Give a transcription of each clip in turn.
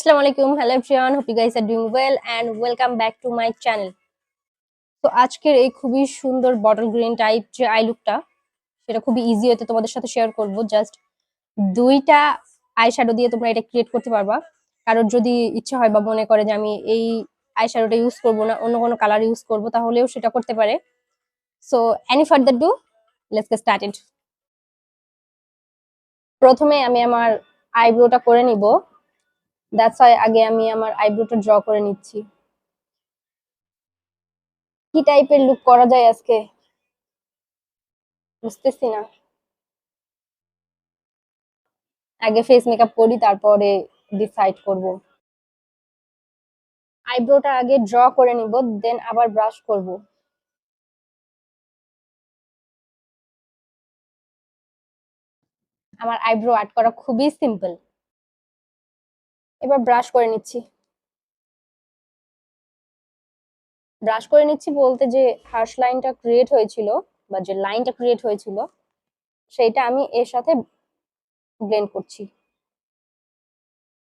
Assalamu alaikum, hello everyone, hope you guys are doing well and welcome back to my channel. তো আজকের এই খুবই সুন্দর bottle green type যে I লুকটা, সেটা খুবই ইজি হতে তোমাদের সাথে শেয়ার করব। জাস্ট দুইটা আই শ্যাডো দিয়ে তোমরা এটা ক্রিয়েট করতে পারবা। কারোর যদি ইচ্ছা হয় বা মনে করে যে আমি এই আই শ্যাডোটা ইউজ করব না, অন্য কোনো কালার ইউজ করব, তাহলেও সেটা করতে পারে। So any further do, let's get started. প্রথমে আমি আমার আইব্রোটা করে নিব। দ্যাটস ওয়াই আগে আমি আমার আইব্রোটা ড্র করে নিচ্ছি। কি টাইপের লুক করা যায় আজকে বুঝতেছি না। আগে ফেস মেকআপ করি, তারপরে ডিসাইড করব। আইব্রোটা আগে ড্র করে নিব, দেন আবার ব্রাশ করব। আমার আইব্রো আর্ট করা খুবই সিম্পল। এবার ব্রাশ করে নিচ্ছি। ব্রাশ করে নিচ্ছি বলতে যে হার্শ লাইনটা ক্রিয়েট হয়েছিল বা যে লাইনটা ক্রিয়েট হয়েছিল সেইটা আমি এর সাথে ব্লেন্ড করছি।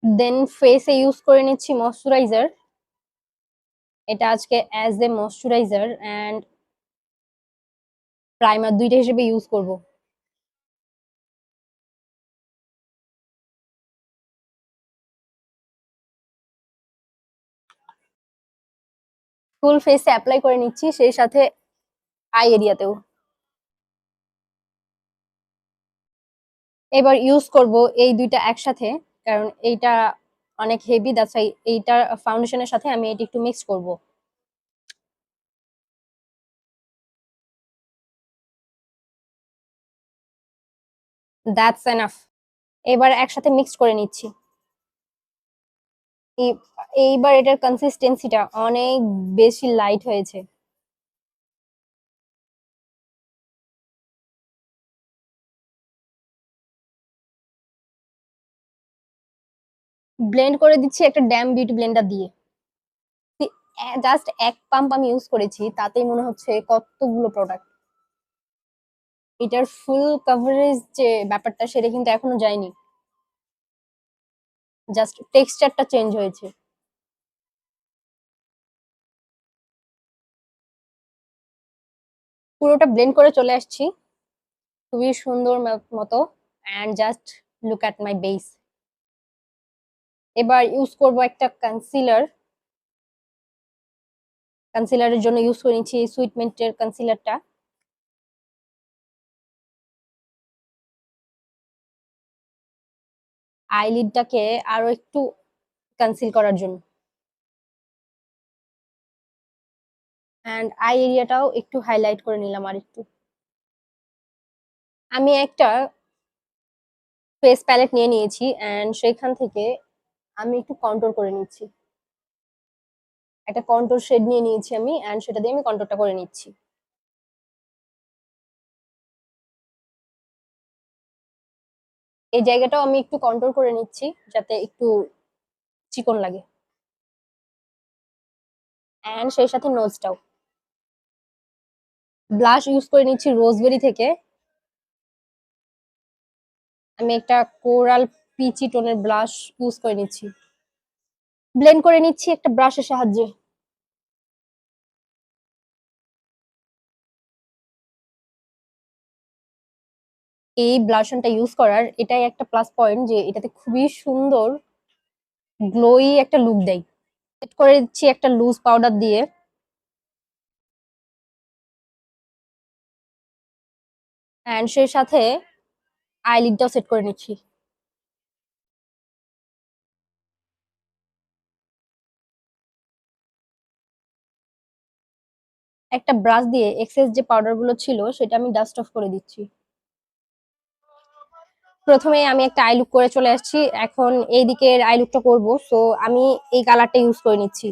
দেন ফেসে ইউজ করে নিচ্ছি ময়শ্চারাইজার। এটা আজকে as a moisturiser and primer দুইটা হিসেবে ইউজ করব। ফুল ফেসে অ্যাপ্লাই করে নিচ্ছি, সেই সাথে আই এরিয়াতেও। এবার ইউজ করব এই দুইটা একসাথে, কারণ এইটা অনেক হেভি, দ্যাটস ওয়াই এইটা ফাউন্ডেশনের সাথে আমি এটা একটু মিক্স করব। That's enough. এবার একসাথে মিক্স করে নিচ্ছি। এইবার এটার কনসিস্টেন্সিটা অনেক বেশি লাইট হয়েছে। ব্লেন্ড করে দিচ্ছি একটা ড্যাম বিউটি ব্লেন্ডার দিয়ে। জাস্ট এক পাম্প আমি ইউজ করেছি, তাতেই মনে হচ্ছে কতগুলো প্রোডাক্ট। এটার ফুল কভারেজ যে ব্যাপারটা সেটা কিন্তু এখনো যায়নি, জাস্ট টেক্সচারটা চেঞ্জ হয়েছে। পুরোটা ব্লেন্ড করে চলে আসছি খুবই সুন্দর মতো। And just look at my base. এবার ইউজ করব একটা কনসিলার। কনসিলারের জন্য ইউজ করে নিচ্ছি সুইটমেন্টের কনসিলারটা। আইলিডটাকে আরো একটু কনসিল করার জন্য, অ্যান্ড আই এরিয়াটাও একটু হাইলাইট করে নিলাম আর একটু। আমি একটা ফেস প্যালেট নিয়ে নিয়েছি অ্যান্ড সেখান থেকে আমি একটু কন্ট্রোল করে নিচ্ছি। একটা কন্ট্রোল শেড নিয়ে নিয়েছি আমি, অ্যান্ড সেটা দিয়ে আমি কন্ট্রোলটা করে নিচ্ছি। এই জায়গাটাও আমি একটু কন্ট্রোল করে নিচ্ছি যাতে একটু চিকন লাগে, অ্যান্ড সেই সাথে নোজটাও। ব্লাশ ইউজ করে নিচ্ছি রোজবেরি থেকে। আমি একটা কোরাল পিচি টোনের ব্লাশ ইউজ করে নিচ্ছি। ব্লেন্ড করে নিচ্ছি একটা ব্রাশের সাহায্যে। এই ব্লাশনটা ইউজ করার এটাই একটা প্লাস পয়েন্ট যে এটাতে খুবই সুন্দর গ্লোই একটা লুক দেয়। সেট করে দিচ্ছি একটা লুজ পাউডার দিয়ে, অ্যান্ড সেই সাথে আইলিডটাও সেট করে নিচ্ছি। একটা ব্রাশ দিয়ে এক্সেস যে পাউডার গুলো ছিল সেটা আমি ডাস্ট অফ করে দিচ্ছি। প্রথমে আমি একটা আই লুক করে চলে আসছি, এখন এই দিকের আই লুকটা করবো। সো আমি এই কালারটা ইউজ করে নিচ্ছি,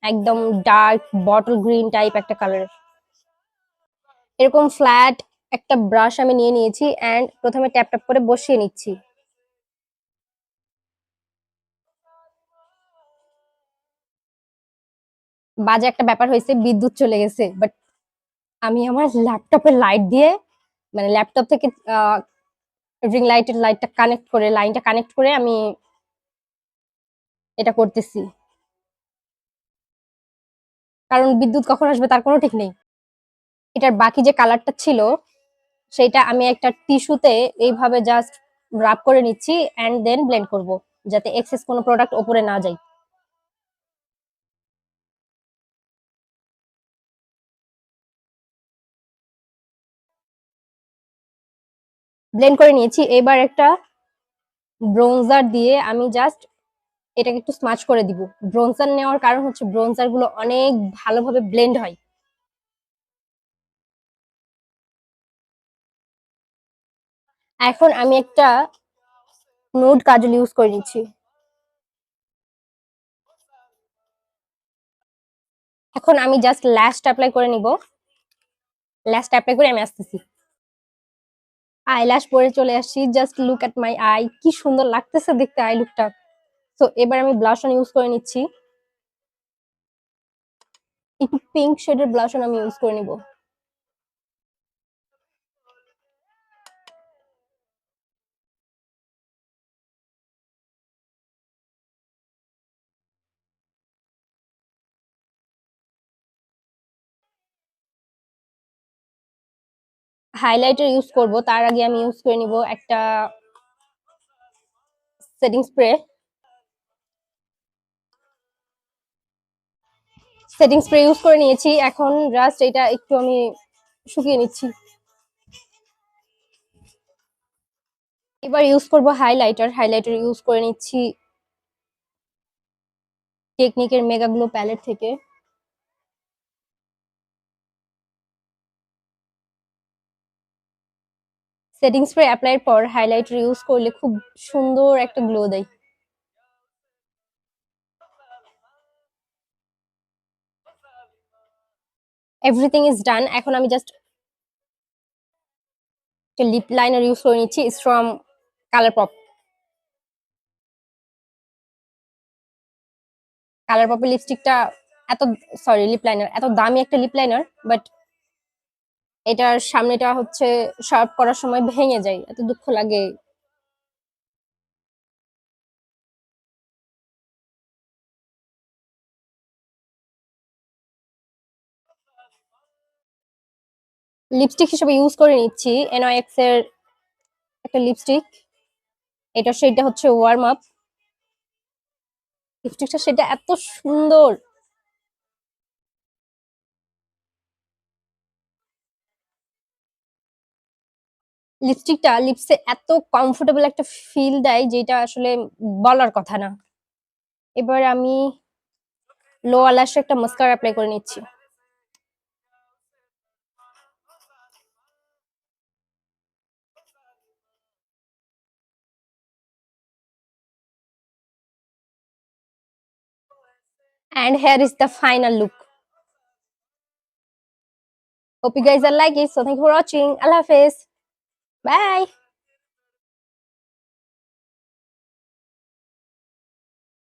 একদম ডার্ক বটল গ্রিন টাইপ একটা কালার। এরকম ফ্ল্যাট একটা ব্রাশ আমি নিয়ে নিয়েছি অ্যান্ড প্রথমে ট্যাপ ট্যাপ করে বসিয়ে নিচ্ছি। বাজে একটা ব্যাপার হয়েছে, বিদ্যুৎ চলে গেছে, বাট আমি আমার ল্যাপটপের লাইট দিয়ে, মানে ল্যাপটপ থেকে রিং লাইটের লাইনটা কানেক্ট করে আমি এটা করতেছি, কারণ বিদ্যুৎ কখন আসবে তার কোনো ঠিক নেই। এটার বাকি যে কালারটা ছিল সেটা আমি একটা টিস্যুতে এইভাবে জাস্ট রাব করে নিচ্ছি এন্ড দেন ব্লেন্ড করব, যাতে এক্সেস কোনো প্রোডাক্ট ওপরে না যায়। ব্লেন্ড করে নিয়েছি। এবার একটা ব্রোঞ্জার দিয়ে আমি জাস্ট এটাকে একটু স্মাচ করে দিব। ব্রোঞ্জার নেওয়ার কারণ হচ্ছে ব্রোঞ্জার গুলো অনেক ভালোভাবে ব্লেন্ড হয়। এখন আমি একটা নুড কাজল ইউজ করে নিচ্ছি। এখন আমি জাস্ট ল্যাশটা অ্যাপ্লাই করে নিব। ল্যাশটা অ্যাপ্লাই করে আমি আসতেছি। আইল্যাশ পরে চলে আসছি। Just look at my I, কি সুন্দর লাগতেছে দেখতে আই লুকটা। তো এবার আমি ব্লাশ অন ইউজ করে নিচ্ছি। একটু পিঙ্ক শেডের ব্লাশ অন আমি ইউজ করে নিব। হাইলাইটার ইউজ করব তার আগে আমি ইউজ করে নিব একটা setting spray. Setting spray use করে নিয়েছি। এখন জাস্ট এটা একটু আমি শুকিয়ে নিচ্ছি। এবার ইউজ করব হাইলাইটার। হাইলাইটার ইউজ করে নিচ্ছি টেকনিকের মেগা গ্লো প্যালেট থেকে। সেটিং স্প্রে অ্যাপ্লাইয়ের পর হাইলাইটার ইউজ করলে খুব সুন্দর একটা গ্লো দেয়। Everything is done. এখন আমি জাস্ট একটা লিপ লাইনার ইউজ করে নিচ্ছি ফ্রম কালার পপ। কালার পপের লিপস্টিকটা এত, সরি লিপ লাইনার, এত দামি একটা লিপ লাইনার, বাট এটার সামনেটা হচ্ছে শার্প করার সময় ভেঙে যায়, এত দুঃখ লাগে। লিপস্টিক হিসেবে ইউজ করে নিচ্ছি NYX এর একটা লিপস্টিক। এটা সেটা হচ্ছে ওয়ার্ম আপ। লিপস্টিকটা সেটা এত সুন্দর। লিপস্টিকটা লিপসে এত কমফোর্টেবল একটা ফিল দেয় যেটা আসলে বলার কথা না। এবার আমি লো আলাশ একটা মাস্কারা অ্যাপ্লাই করে নিচ্ছি। And here is the final look. Hope you guys are like it. So thank you for watching. Allah Hafiz. Bye.